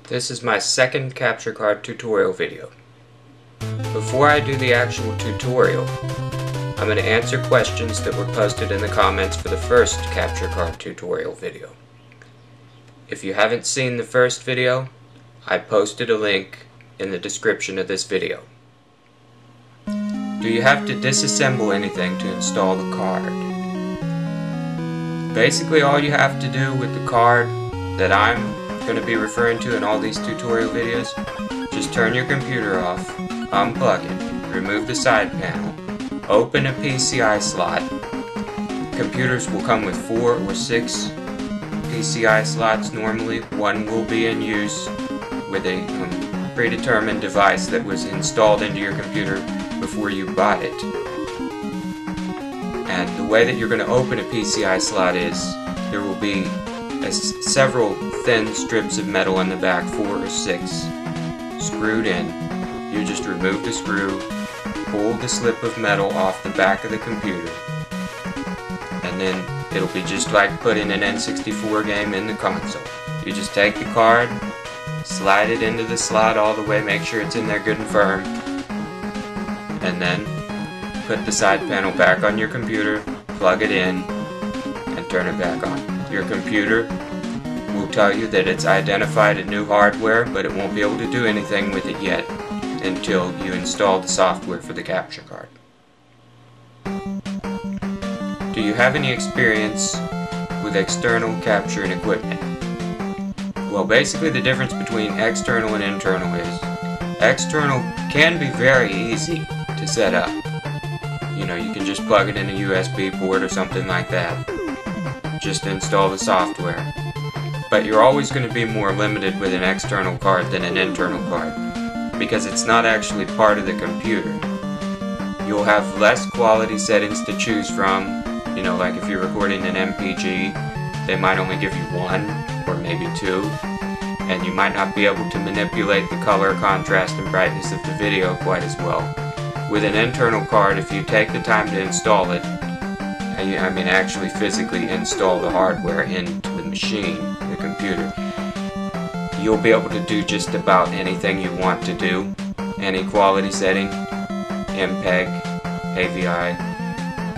This is my second capture card tutorial video. Before I do the actual tutorial, I'm going to answer questions that were posted in the comments for the first capture card tutorial video. If you haven't seen the first video, I posted a link in the description of this video. Do you have to disassemble anything to install the card? Basically, all you have to do with the card that I'm going to be referring to in all these tutorial videos, just turn your computer off, unplug it, remove the side panel, open a PCI slot. Computers will come with 4 or 6 PCI slots normally. One will be in use with a predetermined device that was installed into your computer before you bought it. And the way that you're going to open a PCI slot is there will be several thin strips of metal in the back, 4 or 6, screwed in. You just remove the screw, pull the slip of metal off the back of the computer, and then it'll be just like putting an N64 game in the console. You just take the card, slide it into the slot all the way, make sure it's in there good and firm, and then put the side panel back on your computer, plug it in, and turn it back on. Your computer will tell you that it's identified a new hardware, but it won't be able to do anything with it yet until you install the software for the capture card. Do you have any experience with external capturing equipment? Well, basically the difference between external and internal is external can be very easy to set up. You know, you can just plug it in a USB port or something like that. Just install the software. But you're always going to be more limited with an external card than an internal card, because it's not actually part of the computer. You'll have less quality settings to choose from. You know, like if you're recording an MPG, they might only give you 1 or maybe 2, and you might not be able to manipulate the color, contrast, and brightness of the video quite as well. With an internal card, if you take the time to install it, I mean actually physically install the hardware into the machine, the computer, you'll be able to do just about anything you want to do. Any quality setting, MPEG, AVI,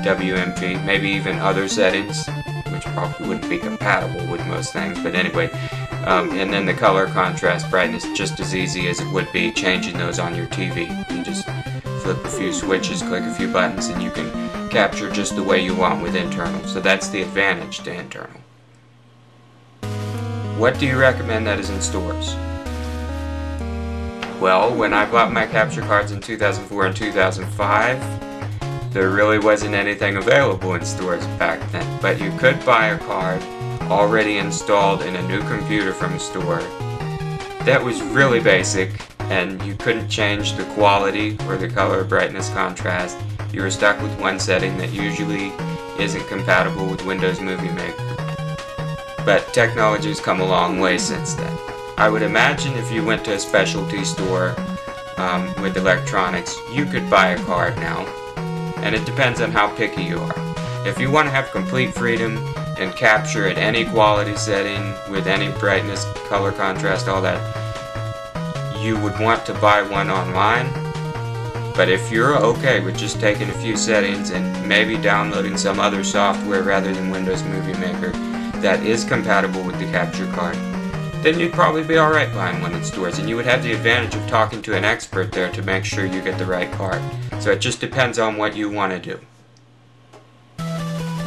WMV, maybe even other settings, which probably wouldn't be compatible with most things, but anyway. And then the color, contrast, brightness, just as easy as it would be changing those on your TV. You just flip a few switches, click a few buttons, and you can capture just the way you want with internal. So that's the advantage to internal. What do you recommend that is in stores? Well, when I bought my capture cards in 2004 and 2005, there really wasn't anything available in stores back then. But you could buy a card already installed in a new computer from a store that was really basic, and you couldn't change the quality or the color, brightness, contrast. You were stuck with one setting that usually isn't compatible with Windows Movie Maker. But technology has come a long way since then. I would imagine if you went to a specialty store with electronics, you could buy a card now, and it depends on how picky you are. If you want to have complete freedom and capture at any quality setting with any brightness, color, contrast, all that, you would want to buy one online. But if you're okay with just taking a few settings and maybe downloading some other software rather than Windows Movie Maker that is compatible with the capture card, then you'd probably be alright buying one in stores, and you would have the advantage of talking to an expert there to make sure you get the right card. So it just depends on what you want to do.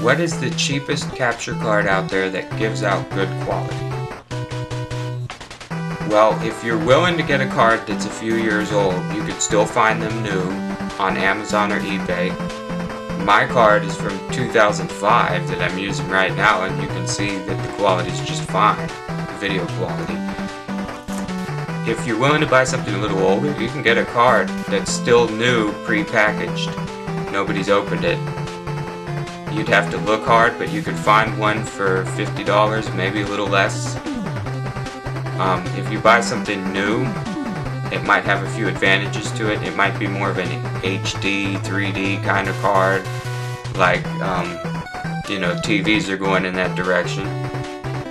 What is the cheapest capture card out there that gives out good quality? Well, if you're willing to get a card that's a few years old, you could still find them new on Amazon or eBay. My card is from 2005 that I'm using right now, and you can see that the quality is just fine, the video quality. If you're willing to buy something a little older, you can get a card that's still new, pre-packaged. Nobody's opened it. You'd have to look hard, but you could find one for $50, maybe a little less. If you buy something new, it might have a few advantages to it. It might be more of an HD, 3D kind of card, like, you know, TVs are going in that direction.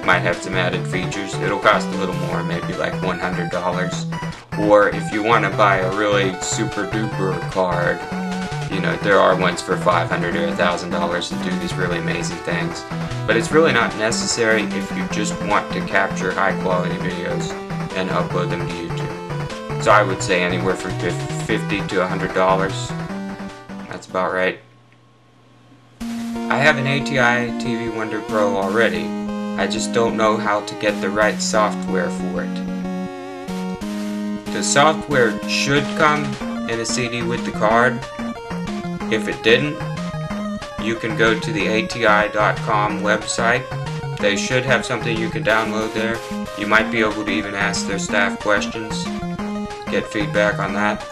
might have some added features. It'll cost a little more, maybe like $100. Or if you want to buy a really super duper card, you know, there are ones for $500 or $1,000 to do these really amazing things. But it's really not necessary if you just want to capture high quality videos and upload them to YouTube. So I would say anywhere from $50 to $100. That's about right. I have an ATI TV Wonder Pro already. I just don't know how to get the right software for it. The software should come in a CD with the card. If it didn't, you can go to the ATI.com website. They should have something you can download there. You might be able to even ask their staff questions, get feedback on that.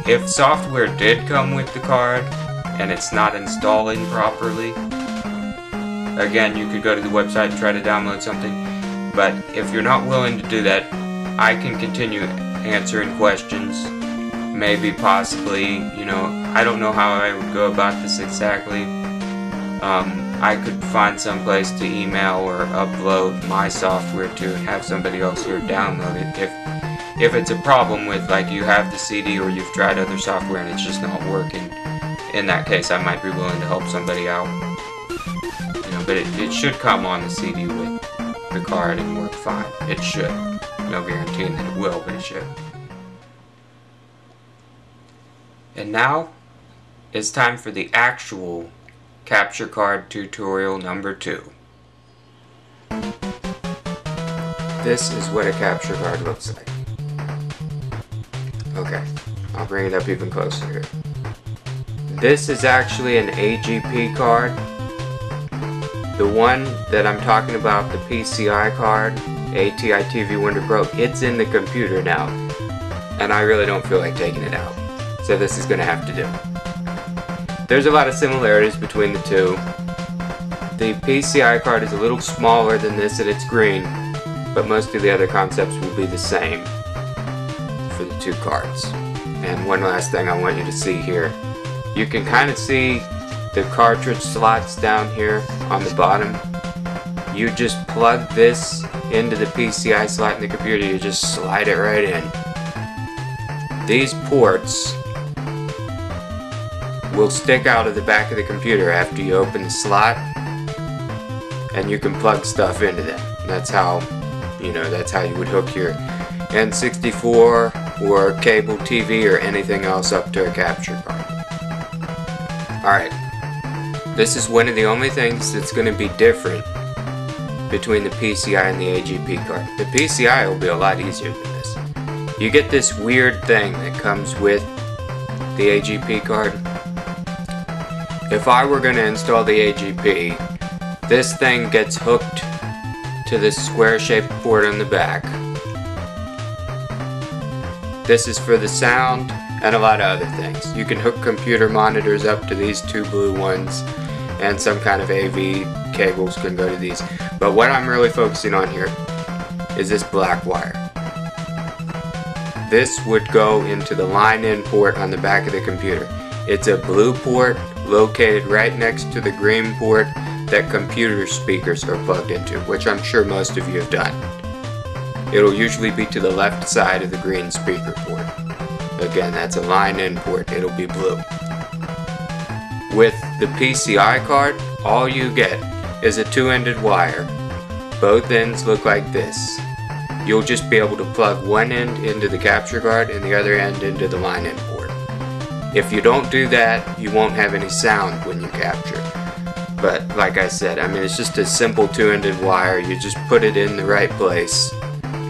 If software did come with the card and it's not installing properly, again, you could go to the website and try to download something. But if you're not willing to do that, I can continue answering questions. Maybe, possibly, you know, I don't know how I would go about this exactly. I could find some place to email or upload my software to and have somebody else here download it. If it's a problem with, like, you have the CD or you've tried other software and it's just not working, in that case I might be willing to help somebody out. You know, but it should come on the CD with the card and work fine. It should. No guaranteeing that it will, but it should. And now, it's time for the actual capture card tutorial number 2. This is what a capture card looks like. Okay, I'll bring it up even closer here. This is actually an AGP card. The one that I'm talking about, the PCI card, ATI TV Wonder Pro, it's in the computer now. And I really don't feel like taking it out. So this is going to have to do. There's a lot of similarities between the two. The PCI card is a little smaller than this and it's green, but most of the other concepts will be the same for the two cards. And one last thing I want you to see here. You can kind of see the cartridge slots down here on the bottom. You just plug this into the PCI slot in the computer, you just slide it right in. These ports will stick out of the back of the computer after you open the slot, and you can plug stuff into them. That's how, you know, that's how you would hook your N64 or cable TV or anything else up to a capture card. Alright, this is one of the only things that's going to be different between the PCI and the AGP card. The PCI will be a lot easier than this. You get this weird thing that comes with the AGP card. If I were going to install the AGP, this thing gets hooked to this square-shaped port on the back. This is for the sound and a lot of other things. You can hook computer monitors up to these two blue ones, and some kind of AV cables can go to these. But what I'm really focusing on here is this black wire. This would go into the line-in port on the back of the computer. It's a blue port located right next to the green port that computer speakers are plugged into, which I'm sure most of you have done. It'll usually be to the left side of the green speaker port. Again, that's a line-in port, it'll be blue. With the PCI card, all you get is a two-ended wire. Both ends look like this. You'll just be able to plug one end into the capture card and the other end into the line-in port. If you don't do that, you won't have any sound when you capture. But like I said, I mean, it's just a simple two-ended wire. You just put it in the right place.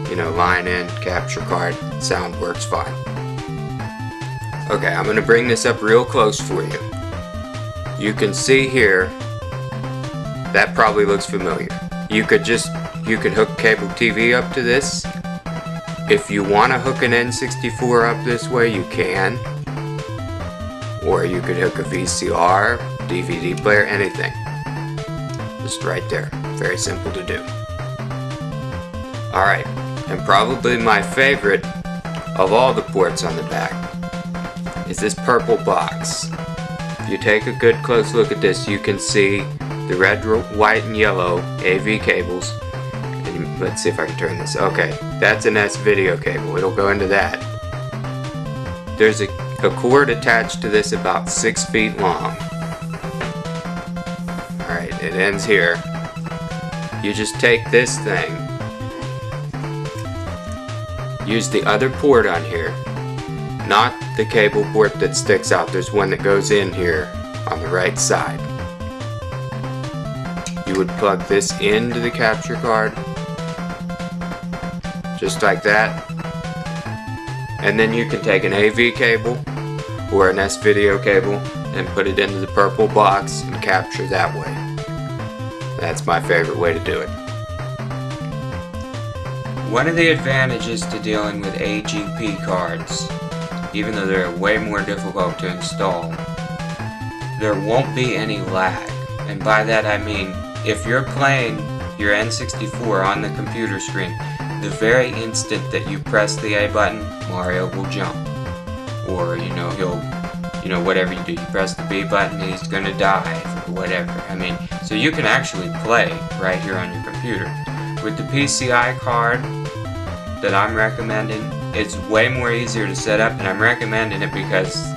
You know, line in, capture card, sound works fine. Okay, I'm going to bring this up real close for you. You can see here, that probably looks familiar. You could hook cable TV up to this. If you want to hook an N64 up this way, you can. Or you could hook a VCR, DVD player, anything. Just right there. Very simple to do. Alright, and probably my favorite of all the ports on the back is this purple box. If you take a good close look at this, you can see the red, white, and yellow AV cables let's see if I can turn this. Okay, that's an S video cable. It'll go into that. There's a cord attached to this about 6 feet long. Alright, it ends here. You just take this thing, use the other port on here, not the cable port that sticks out. There's one that goes in here on the right side. You would plug this into the capture card, just like that, and then you can take an AV cable or an S video cable and put it into the purple box and capture that way. That's my favorite way to do it. One of the advantages to dealing with AGP cards, even though they're way more difficult to install, there won't be any lag. And by that I mean, if you're playing your N64 on the computer screen, the very instant that you press the A button, Mario will jump. Or, he'll, whatever you do, you press the B button, he's gonna dive, or whatever. I mean, so you can actually play right here on your computer. With the PCI card that I'm recommending, it's way more easier to set up, and I'm recommending it because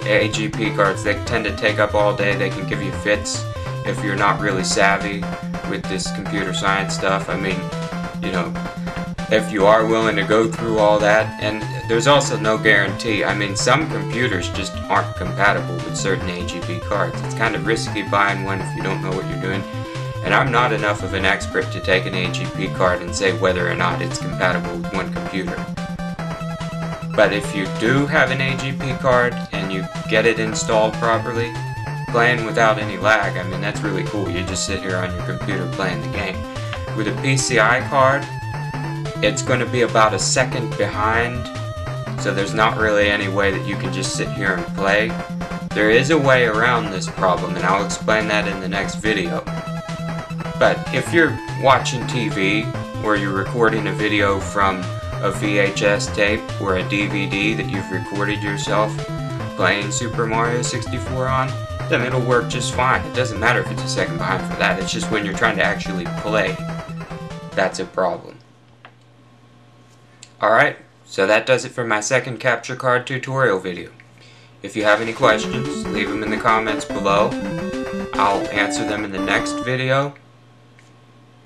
AGP cards, they tend to take up all day. They can give you fits if you're not really savvy with this computer science stuff. I mean, if you are willing to go through all that, and there's also no guarantee. I mean, some computers just aren't compatible with certain AGP cards. It's kind of risky buying one if you don't know what you're doing. And I'm not enough of an expert to take an AGP card and say whether or not it's compatible with one computer. But if you do have an AGP card and you get it installed properly, playing without any lag, I mean, that's really cool. You just sit here on your computer playing the game. With a PCI card, it's going to be about a second behind, so there's not really any way that you can just sit here and play. There is a way around this problem, and I'll explain that in the next video. But if you're watching TV, or you're recording a video from a VHS tape or a DVD that you've recorded yourself playing Super Mario 64 on, then it'll work just fine. It doesn't matter if it's a second behind for that. It's just when you're trying to actually play, that's a problem. Alright, so that does it for my second capture card tutorial video. If you have any questions, leave them in the comments below. I'll answer them in the next video.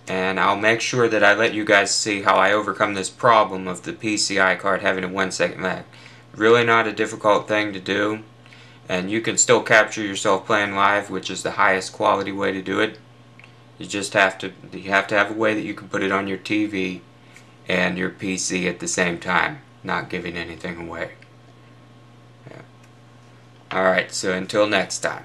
And I'll make sure that I let you guys see how I overcome this problem of the PCI card having a 1 second lag. Really not a difficult thing to do. And you can still capture yourself playing live, which is the highest quality way to do it. You just have to have a way that you can put it on your TV and your PC at the same time, not giving anything away. Yeah. Alright, so until next time.